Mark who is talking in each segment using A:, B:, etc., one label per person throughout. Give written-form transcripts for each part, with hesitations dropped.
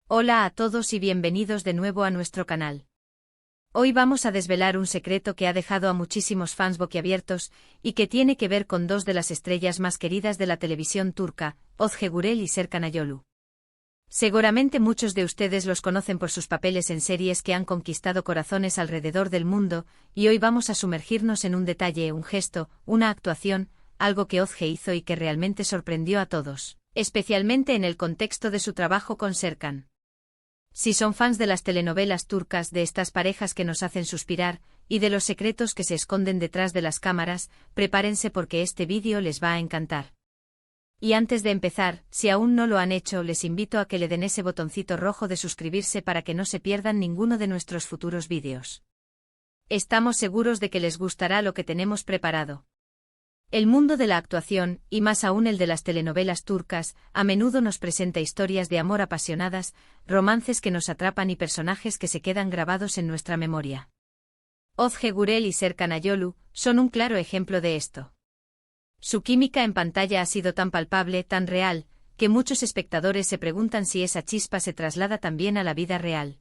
A: Hola a todos y bienvenidos de nuevo a nuestro canal. Hoy vamos a desvelar un secreto que ha dejado a muchísimos fans boquiabiertos y que tiene que ver con dos de las estrellas más queridas de la televisión turca, Ozge Gürel y Serkan Ayolu. Seguramente muchos de ustedes los conocen por sus papeles en series que han conquistado corazones alrededor del mundo, y hoy vamos a sumergirnos en un detalle, un gesto, una actuación, algo que Ozge hizo y que realmente sorprendió a todos, especialmente en el contexto de su trabajo con Serkan. Si son fans de las telenovelas turcas, de estas parejas que nos hacen suspirar, y de los secretos que se esconden detrás de las cámaras, prepárense porque este vídeo les va a encantar. Y antes de empezar, si aún no lo han hecho, les invito a que le den ese botoncito rojo de suscribirse para que no se pierdan ninguno de nuestros futuros vídeos. Estamos seguros de que les gustará lo que tenemos preparado. El mundo de la actuación, y más aún el de las telenovelas turcas, a menudo nos presenta historias de amor apasionadas, romances que nos atrapan y personajes que se quedan grabados en nuestra memoria. Ozge Gürel y Serkan Ayolu son un claro ejemplo de esto. Su química en pantalla ha sido tan palpable, tan real, que muchos espectadores se preguntan si esa chispa se traslada también a la vida real.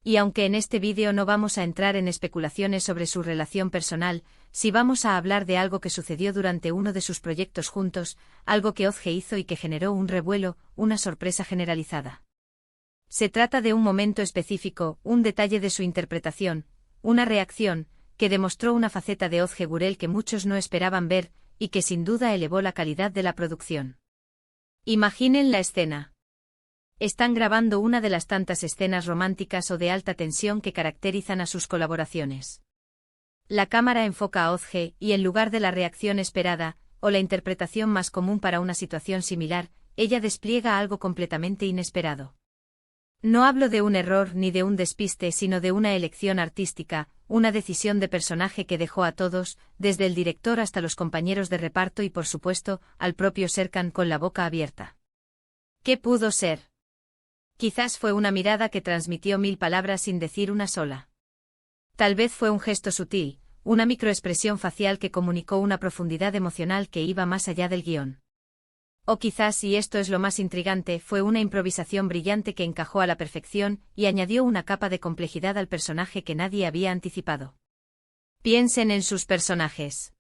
A: Y aunque en este vídeo no vamos a entrar en especulaciones sobre su relación personal, sí vamos a hablar de algo que sucedió durante uno de sus proyectos juntos, algo que Ozge hizo y que generó un revuelo, una sorpresa generalizada. Se trata de un momento específico, un detalle de su interpretación, una reacción, que demostró una faceta de Ozge Gürel que muchos no esperaban ver, y que sin duda elevó la calidad de la producción. Imaginen la escena. Están grabando una de las tantas escenas románticas o de alta tensión que caracterizan a sus colaboraciones. La cámara enfoca a Ozge y en lugar de la reacción esperada, o la interpretación más común para una situación similar, ella despliega algo completamente inesperado. No hablo de un error ni de un despiste, sino de una elección artística, una decisión de personaje que dejó a todos, desde el director hasta los compañeros de reparto y por supuesto, al propio Serkan con la boca abierta. ¿Qué pudo ser? Quizás fue una mirada que transmitió 1000 palabras sin decir una sola. Tal vez fue un gesto sutil, una microexpresión facial que comunicó una profundidad emocional que iba más allá del guión. O quizás, y esto es lo más intrigante, fue una improvisación brillante que encajó a la perfección y añadió una capa de complejidad al personaje que nadie había anticipado. Piensen en sus personajes.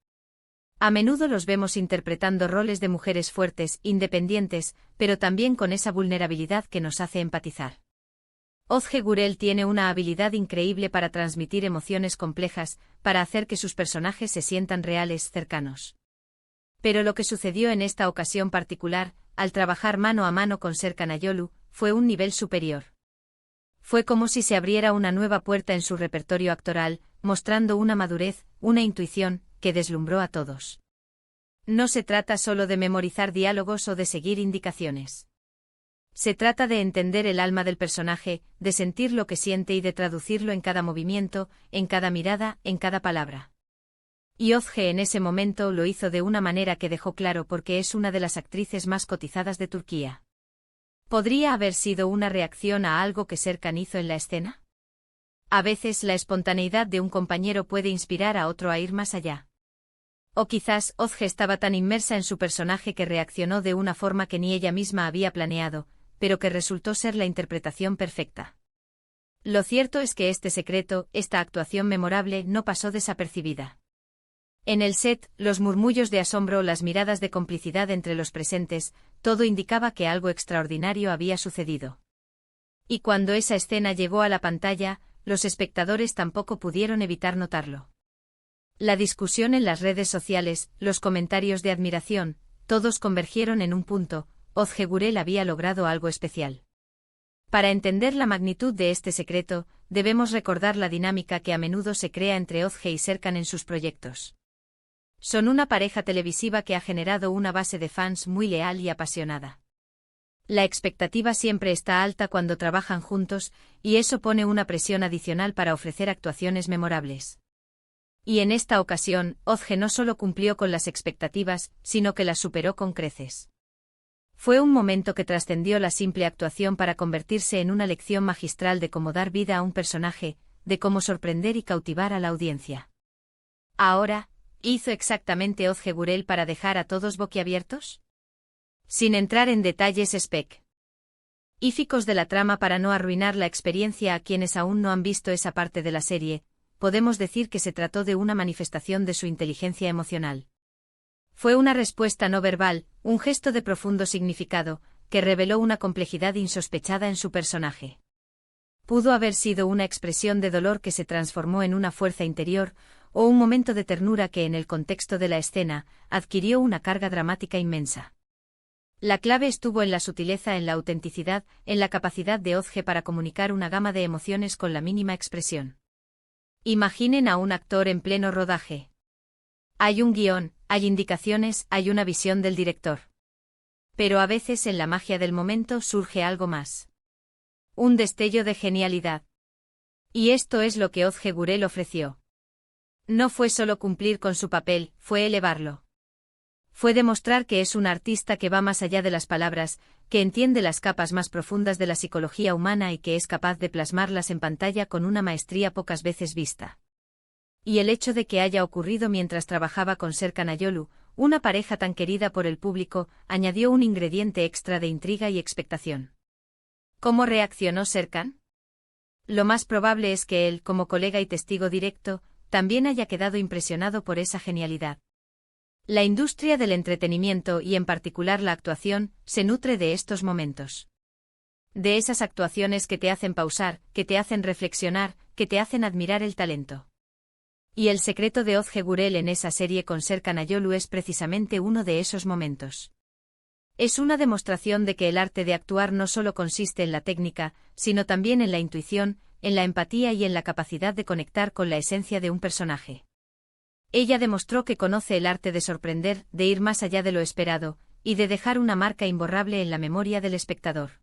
A: A menudo los vemos interpretando roles de mujeres fuertes, independientes, pero también con esa vulnerabilidad que nos hace empatizar. Ozge Gürel tiene una habilidad increíble para transmitir emociones complejas, para hacer que sus personajes se sientan reales, cercanos. Pero lo que sucedió en esta ocasión particular, al trabajar mano a mano con Serkan Ayolu, fue un nivel superior. Fue como si se abriera una nueva puerta en su repertorio actoral, mostrando una madurez, una intuición, que deslumbró a todos. No se trata solo de memorizar diálogos o de seguir indicaciones. Se trata de entender el alma del personaje, de sentir lo que siente y de traducirlo en cada movimiento, en cada mirada, en cada palabra. Y Ozge en ese momento lo hizo de una manera que dejó claro por qué es una de las actrices más cotizadas de Turquía. ¿Podría haber sido una reacción a algo que Serkan hizo en la escena? A veces la espontaneidad de un compañero puede inspirar a otro a ir más allá. O quizás Ozge estaba tan inmersa en su personaje que reaccionó de una forma que ni ella misma había planeado, pero que resultó ser la interpretación perfecta. Lo cierto es que este secreto, esta actuación memorable, no pasó desapercibida. En el set, los murmullos de asombro, las miradas de complicidad entre los presentes, todo indicaba que algo extraordinario había sucedido. Y cuando esa escena llegó a la pantalla, los espectadores tampoco pudieron evitar notarlo. La discusión en las redes sociales, los comentarios de admiración, todos convergieron en un punto: Ozge Gürel había logrado algo especial. Para entender la magnitud de este secreto, debemos recordar la dinámica que a menudo se crea entre Ozge y Serkan en sus proyectos. Son una pareja televisiva que ha generado una base de fans muy leal y apasionada. La expectativa siempre está alta cuando trabajan juntos, y eso pone una presión adicional para ofrecer actuaciones memorables. Y en esta ocasión, Ozge no solo cumplió con las expectativas, sino que las superó con creces. Fue un momento que trascendió la simple actuación para convertirse en una lección magistral de cómo dar vida a un personaje, de cómo sorprender y cautivar a la audiencia. Ahora, ¿hizo exactamente Ozge Gürel para dejar a todos boquiabiertos? Sin entrar en detalles Híficos de la trama para no arruinar la experiencia a quienes aún no han visto esa parte de la serie, podemos decir que se trató de una manifestación de su inteligencia emocional. Fue una respuesta no verbal, un gesto de profundo significado, que reveló una complejidad insospechada en su personaje. Pudo haber sido una expresión de dolor que se transformó en una fuerza interior, o un momento de ternura que en el contexto de la escena, adquirió una carga dramática inmensa. La clave estuvo en la sutileza, en la autenticidad, en la capacidad de Ozge para comunicar una gama de emociones con la mínima expresión. Imaginen a un actor en pleno rodaje. Hay un guión, hay indicaciones, hay una visión del director. Pero a veces en la magia del momento surge algo más. Un destello de genialidad. Y esto es lo que Ozge Gurel ofreció. No fue solo cumplir con su papel, fue elevarlo. Fue demostrar que es un artista que va más allá de las palabras, que entiende las capas más profundas de la psicología humana y que es capaz de plasmarlas en pantalla con una maestría pocas veces vista. Y el hecho de que haya ocurrido mientras trabajaba con Serkan Ayolu, una pareja tan querida por el público, añadió un ingrediente extra de intriga y expectación. ¿Cómo reaccionó Serkan? Lo más probable es que él, como colega y testigo directo, también haya quedado impresionado por esa genialidad. La industria del entretenimiento y en particular la actuación, se nutre de estos momentos. De esas actuaciones que te hacen pausar, que te hacen reflexionar, que te hacen admirar el talento. Y el secreto de Ozge Gurel en esa serie con Serkan Ayolu es precisamente uno de esos momentos. Es una demostración de que el arte de actuar no solo consiste en la técnica, sino también en la intuición, en la empatía y en la capacidad de conectar con la esencia de un personaje. Ella demostró que conoce el arte de sorprender, de ir más allá de lo esperado, y de dejar una marca imborrable en la memoria del espectador.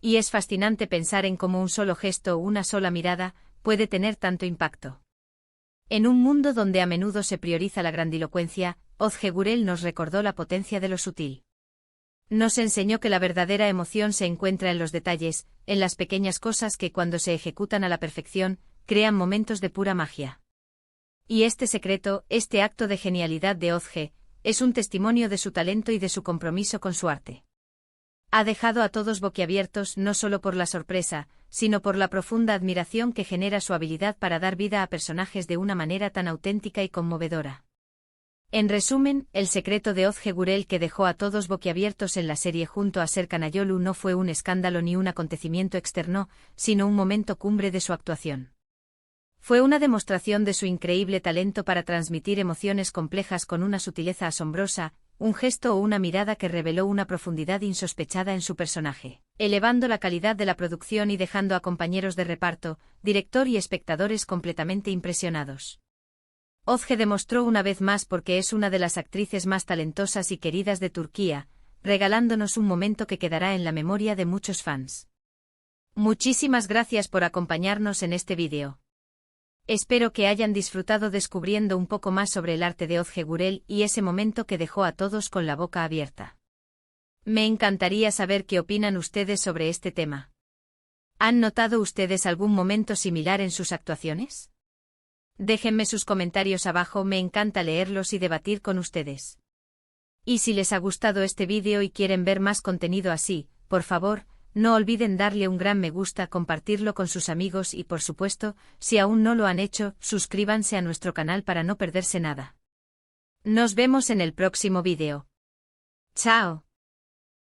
A: Y es fascinante pensar en cómo un solo gesto o una sola mirada puede tener tanto impacto. En un mundo donde a menudo se prioriza la grandilocuencia, Ozge Gurel nos recordó la potencia de lo sutil. Nos enseñó que la verdadera emoción se encuentra en los detalles, en las pequeñas cosas que cuando se ejecutan a la perfección, crean momentos de pura magia. Y este secreto, este acto de genialidad de Ozge, es un testimonio de su talento y de su compromiso con su arte. Ha dejado a todos boquiabiertos no solo por la sorpresa, sino por la profunda admiración que genera su habilidad para dar vida a personajes de una manera tan auténtica y conmovedora. En resumen, el secreto de Ozge Gurel que dejó a todos boquiabiertos en la serie junto a Serkan Ayolu no fue un escándalo ni un acontecimiento externo, sino un momento cumbre de su actuación. Fue una demostración de su increíble talento para transmitir emociones complejas con una sutileza asombrosa, un gesto o una mirada que reveló una profundidad insospechada en su personaje, elevando la calidad de la producción y dejando a compañeros de reparto, director y espectadores completamente impresionados. Ozge demostró una vez más porque es una de las actrices más talentosas y queridas de Turquía, regalándonos un momento que quedará en la memoria de muchos fans. Muchísimas gracias por acompañarnos en este vídeo. Espero que hayan disfrutado descubriendo un poco más sobre el arte de Ozge Gurel y ese momento que dejó a todos con la boca abierta. Me encantaría saber qué opinan ustedes sobre este tema. ¿Han notado ustedes algún momento similar en sus actuaciones? Déjenme sus comentarios abajo, me encanta leerlos y debatir con ustedes. Y si les ha gustado este vídeo y quieren ver más contenido así, por favor, no olviden darle un gran me gusta, compartirlo con sus amigos y por supuesto, si aún no lo han hecho, suscríbanse a nuestro canal para no perderse nada. Nos vemos en el próximo vídeo. ¡Chao!